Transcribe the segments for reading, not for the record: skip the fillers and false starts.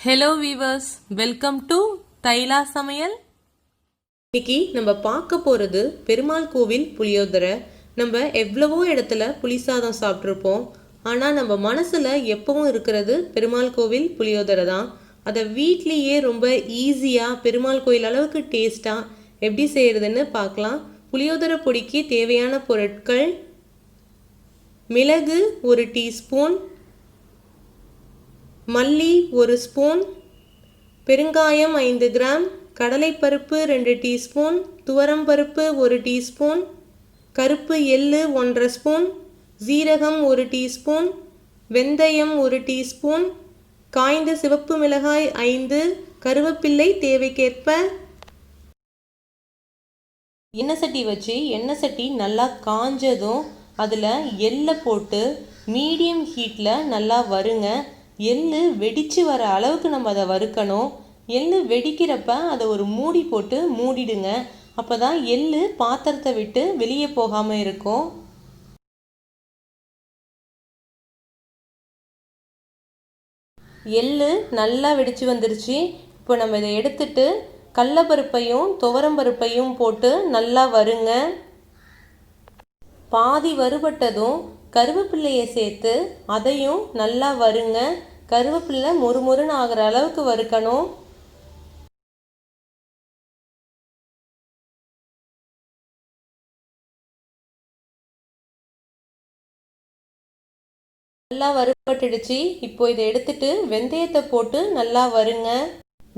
Hello viewers, welcome to தைலா சமையல். இன்னைக்கு நம்ம பார்க்க போகிறது பெருமாள் கோவில் புளியோதரை. நம்ம எவ்வளவோ இடத்துல புளி சாதம் சாப்பிட்ருப்போம். ஆனால் நம்ம மனசில் எப்பவும் இருக்கிறது பெருமாள் கோவில் புளியோதரை தான். அதை வீட்லேயே ரொம்ப ஈஸியாக பெருமாள் கோயில் அளவுக்கு டேஸ்ட்டாக எப்படி செய்கிறதுன்னு பார்க்கலாம். புளியோதரை பொடிக்கு தேவையான பொருட்கள்: மிளகு 1 டீஸ்பூன், மல்லி 1 ஸ்பூன், பெருங்காயம் 5 கிராம், கடலைப்பருப்பு 2 டீஸ்பூன், துவரம்பருப்பு 1 டீஸ்பூன், கருப்பு எள்ளு 1½ ஸ்பூன், ஜீரகம் 1 டீஸ்பூன், வெந்தயம் 1 டீஸ்பூன், காய்ந்த சிவப்பு மிளகாய் 5, கருவேப்பிள்ளை தேவைக்கேற்ப. எண்ணெய் சட்டி வச்சு எண்ணெய் சட்டி நல்லா காஞ்சதும் அதில் எள்ளை போட்டு மீடியம் ஹீட்டில் நல்லா வறுங்க. எள்ளு வெடித்து வர அளவுக்கு நம்ம அதை வறுக்கணும். எள்ளு வெடிக்கிறப்ப அதை ஒரு மூடி போட்டு மூடிடுங்க. அப்போ தான் எள்ளு பாத்திரத்தை விட்டு வெளியே போகாமல் இருக்கும். எள்ளு நல்லா வெடித்து வந்துருச்சு. இப்போ நம்ம இதை எடுத்துட்டு கடலைப்பருப்பையும் துவரம்பருப்பையும் போட்டு நல்லா வறுங்க. பாதி வறுபட்டதும் கருவேப்பிள்ளையை சேர்த்து அதையும் நல்லா வறுங்க. கருவேப்பிள்ளை மொறுமொறுன்னு ஆகிற அளவுக்கு வறுக்கணும். நல்லா வறுபட்டுடுச்சு. இப்போ இதை எடுத்துட்டு வெந்தயத்தை போட்டு நல்லா வறுங்க.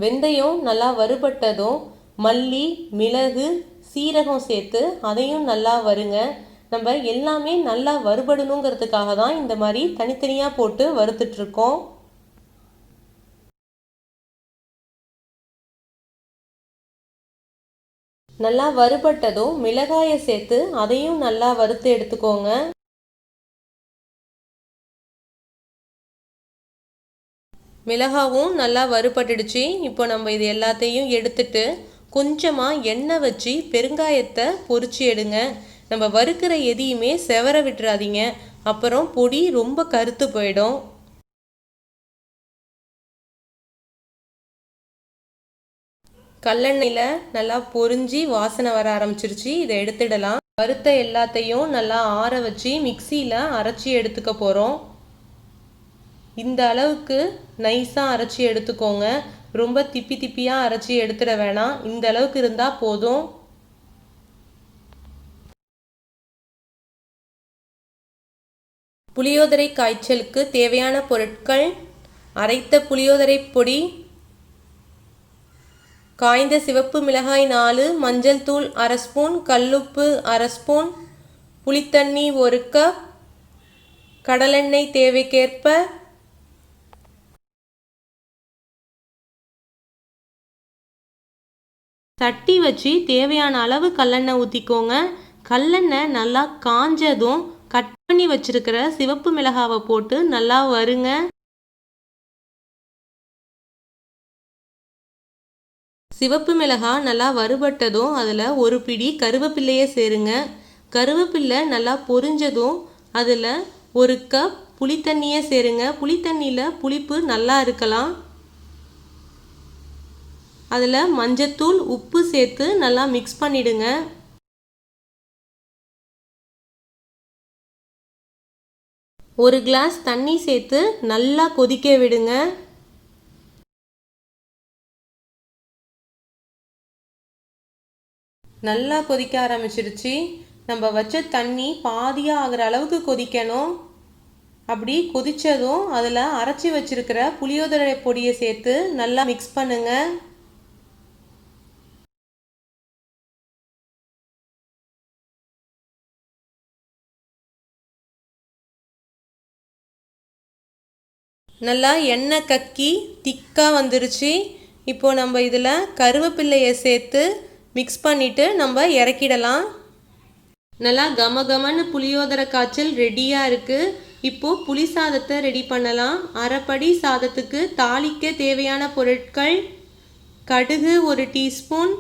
வெந்தயம் நல்லா வறுபட்டதும் மல்லி, மிளகு, சீரகம் சேர்த்து அதையும் நல்லா வறுங்க. நம்ம எல்லாமே நல்லா வறுபடணுங்கிறதுக்காக தான் இந்த மாதிரி தனித்தனியாக போட்டு வறுத்துட்ருக்கோம். நல்லா வறுபட்டதும் மிளகாயை சேர்த்து அதையும் நல்லா வறுத்து எடுத்துக்கோங்க. மிளகாவும் நல்லா வறுபட்டுடுச்சு. இப்போ நம்ம இது எல்லாத்தையும் எடுத்துட்டு கொஞ்சமாக எண்ணெய் வச்சு பெருங்காயத்தை பொரிச்சு எடுங்க. நம்ம வறுக்கிற எதையுமே செவர விட்டுறாதீங்க, அப்புறம் பொடி ரொம்ப கருத்து போயிடும். கல்லெண்ணெயில் நல்லா பொரிஞ்சு வாசனை வர ஆரம்பிச்சிருச்சு. இதை எடுத்துடலாம். வறுத்த எல்லாத்தையும் நல்லா ஆற வச்சு மிக்சியில் அரைச்சி எடுத்துக்க போகிறோம். இந்த அளவுக்கு நைஸாக அரைச்சி எடுத்துக்கோங்க. ரொம்ப திப்பி திப்பியாக அரைச்சி எடுத்துட வேணாம். இந்த அளவுக்கு இருந்தால் போதும். புளியோதரை காய்ச்சலுக்கு தேவையான பொருட்கள்: அரைத்த புளியோதரை பொடி, காய்ந்த சிவப்பு மிளகாய் 4, மஞ்சள் தூள் 1/2 ஸ்பூன், கல்லுப்பு 1/2 ஸ்பூன், புளித்தண்ணி 1 கப், கடலெண்ணெய் தேவைக்கேற்ப. சட்டி வச்சு தேவையான அளவு கல்லெண்ணெய் ஊற்றிக்கோங்க. கல்லெண்ணெய் நல்லா காஞ்சதும் கட் பண்ணி வச்சிருக்கிற சிவப்பு மிளகாவை போட்டு நல்லா வறுங்க. சிவப்பு மிளகாய் நல்லா வறுபட்டதும் அதில் ஒரு பிடி கருவேப்பிள்ளையை சேருங்க. கருவேப்பிள்ளை நல்லா பொரிஞ்சதும் அதில் 1 கப் புளித்தண்ணியை சேருங்க. புளித்தண்ணியில் புளிப்பு நல்லா இருக்கலாம். அதில் மஞ்சத்தூள், உப்பு சேர்த்து நல்லா மிக்ஸ் பண்ணிடுங்க. ஒரு கிளாஸ் தண்ணி சேர்த்து நல்லா கொதிக்க விடுங்க. நல்லா கொதிக்க ஆரம்பிச்சிருச்சு. நம்ம வச்ச தண்ணி பாதியாக ஆகிற அளவுக்கு கொதிக்கணும். அப்படி கொதித்ததும் அதில் அரைச்சி வச்சிருக்கிற புளியோதரை பொடியை சேர்த்து நல்லா மிக்ஸ் பண்ணுங்க. நல்லா எண்ணெய் கக்கி திக்காக வந்துருச்சு. இப்போது நம்ம இதில் கருவேப்பிள்ளையை சேர்த்து மிக்ஸ் பண்ணிவிட்டு நம்ம இறக்கிடலாம். நல்லா கமகமன்னு புளியோதரை காய்ச்சல் ரெடியாக இருக்குது. இப்போது புளி சாதத்தை ரெடி பண்ணலாம். அரைப்படி சாதத்துக்கு தாளிக்க தேவையான பொருட்கள்: கடுகு 1 டீஸ்பூன்,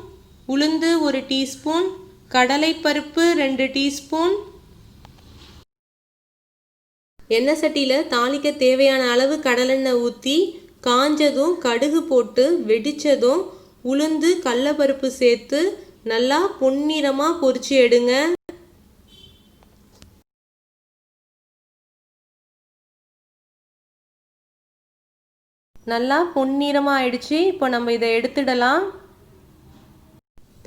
உளுந்து 1 டீஸ்பூன், கடலைப்பருப்பு 2 டீஸ்பூன். எண்ணெய் சட்டியில் தாளிக்க தேவையான அளவு கடலெண்ணெய் ஊற்றி காஞ்சதும் கடுகு போட்டு வெடிச்சதும் உளுந்து கடலப்பருப்பு சேர்த்து நல்லா பொன்னிறமாக பொரிச்சு எடுங்க. நல்லா பொன்னிறமாக ஆயிடுச்சு. இப்போ நம்ம இதை எடுத்துடலாம்.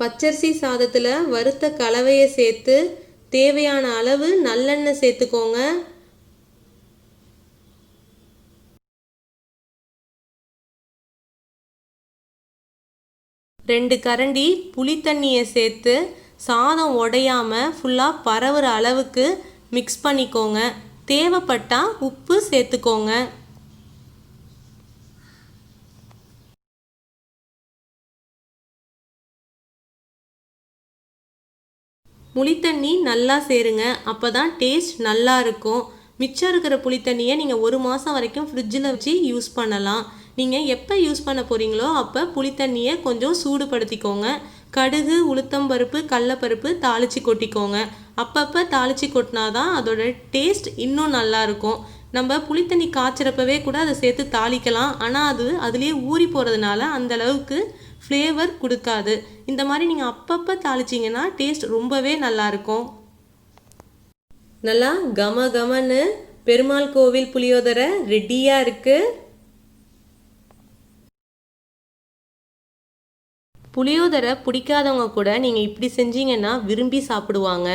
பச்சரிசி சாதத்தில் வறுத்த கலவையை சேர்த்து தேவையான அளவு நல்லெண்ணெய் சேர்த்துக்கோங்க. ரெண்டு கரண்டி புளி தண்ணியை சேர்த்து சாதம் உடையாமல் ஃபுல்லாக பரவுற அளவுக்கு மிக்ஸ் பண்ணிக்கோங்க. தேவைப்பட்டால் உப்பு சேர்த்துக்கோங்க. புளித்தண்ணி நல்லா சேருங்க. அப்போ தான் டேஸ்ட் நல்லா இருக்கும். மிச்சம் இருக்கிற புளித்தண்ணியை நீங்கள் 1 மாதம் வரைக்கும் ஃப்ரிட்ஜில் வச்சு யூஸ் பண்ணலாம். நீங்கள் எப்போ யூஸ் பண்ண போகிறீங்களோ அப்போ புளித்தண்ணியை கொஞ்சம் சூடுபடுத்திக்கோங்க. கடுகு, உளுத்தம்பருப்பு, கடலப்பருப்பு தாளித்து கொட்டிக்கோங்க. அப்பப்போ தாளித்து கொட்டினாதான் அதோட டேஸ்ட் இன்னும் நல்லாயிருக்கும். நம்ம புளித்தண்ணி காய்ச்சறப்பவே கூட அதை சேர்த்து தாளிக்கலாம். ஆனால் அதுலேயே ஊறி போகிறதுனால அந்தளவுக்கு ஃப்ளேவர் கொடுக்காது. இந்த மாதிரி நீங்கள் அப்பப்போ தாளிச்சிங்கன்னா டேஸ்ட் ரொம்பவே நல்லாயிருக்கும். நல்லா கம கமன்னு பெருமாள் கோவில் புளியோதரை ரெடியாக இருக்குது. புளியோதரை பிடிக்காதவங்க கூட நீங்கள் இப்படி செஞ்சீங்கன்னா விரும்பி சாப்பிடுவாங்க.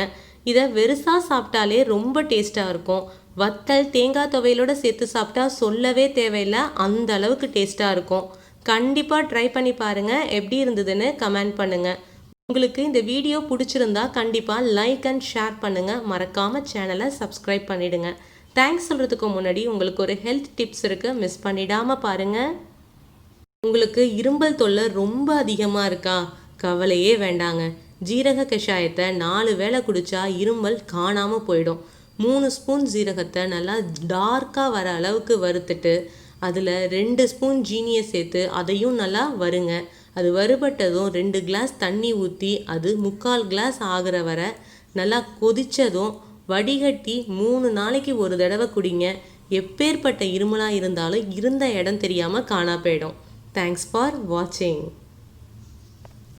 இதை வெறுசாக சாப்பிட்டாலே ரொம்ப டேஸ்ட்டாக இருக்கும். வத்தல், தேங்காய் துவையலோடு சேர்த்து சாப்பிட்டா சொல்லவே தேவையில்லை, அந்த அளவுக்கு டேஸ்ட்டாக இருக்கும். கண்டிப்பாக ட்ரை பண்ணி பாருங்கள். எப்படி இருந்ததுன்னு கமெண்ட் பண்ணுங்கள். உங்களுக்கு இந்த வீடியோ பிடிச்சிருந்தா கண்டிப்பாக லைக் அண்ட் ஷேர் பண்ணுங்கள். மறக்காமல் சேனலை சப்ஸ்கிரைப் பண்ணிவிடுங்க. தேங்க்ஸ் சொல்கிறதுக்கு முன்னாடி உங்களுக்கு ஒரு ஹெல்த் டிப்ஸ் இருக்குது, மிஸ் பண்ணிடாமல் பாருங்கள். உங்களுக்கு இரும்பல் தொல்லை ரொம்ப அதிகமாக இருக்கா? கவலையே வேண்டாங்க. ஜீரக கஷாயத்தை 4 வேளை குடித்தா இருமல் காணாமல் போயிடும். 3 ஸ்பூன் ஜீரகத்தை நல்லா டார்க்காக வர அளவுக்கு வறுத்துட்டு அதில் 2 ஸ்பூன் ஜீனியை சேர்த்து அதையும் நல்லா வறுங்க. அது வறுபட்டதும் 2 கிளாஸ் தண்ணி ஊற்றி அது 3/4 கிளாஸ் ஆகிற வரை நல்லா கொதித்ததும் வடிகட்டி 3 நாளைக்கு ஒரு தடவை குடிங்க. எப்பேற்பட்ட இருமலாக இருந்தாலும் இருந்த இடம் தெரியாமல் காணா போயிடும். தேங்க்ஸ் ஃபார் வாட்சிங்.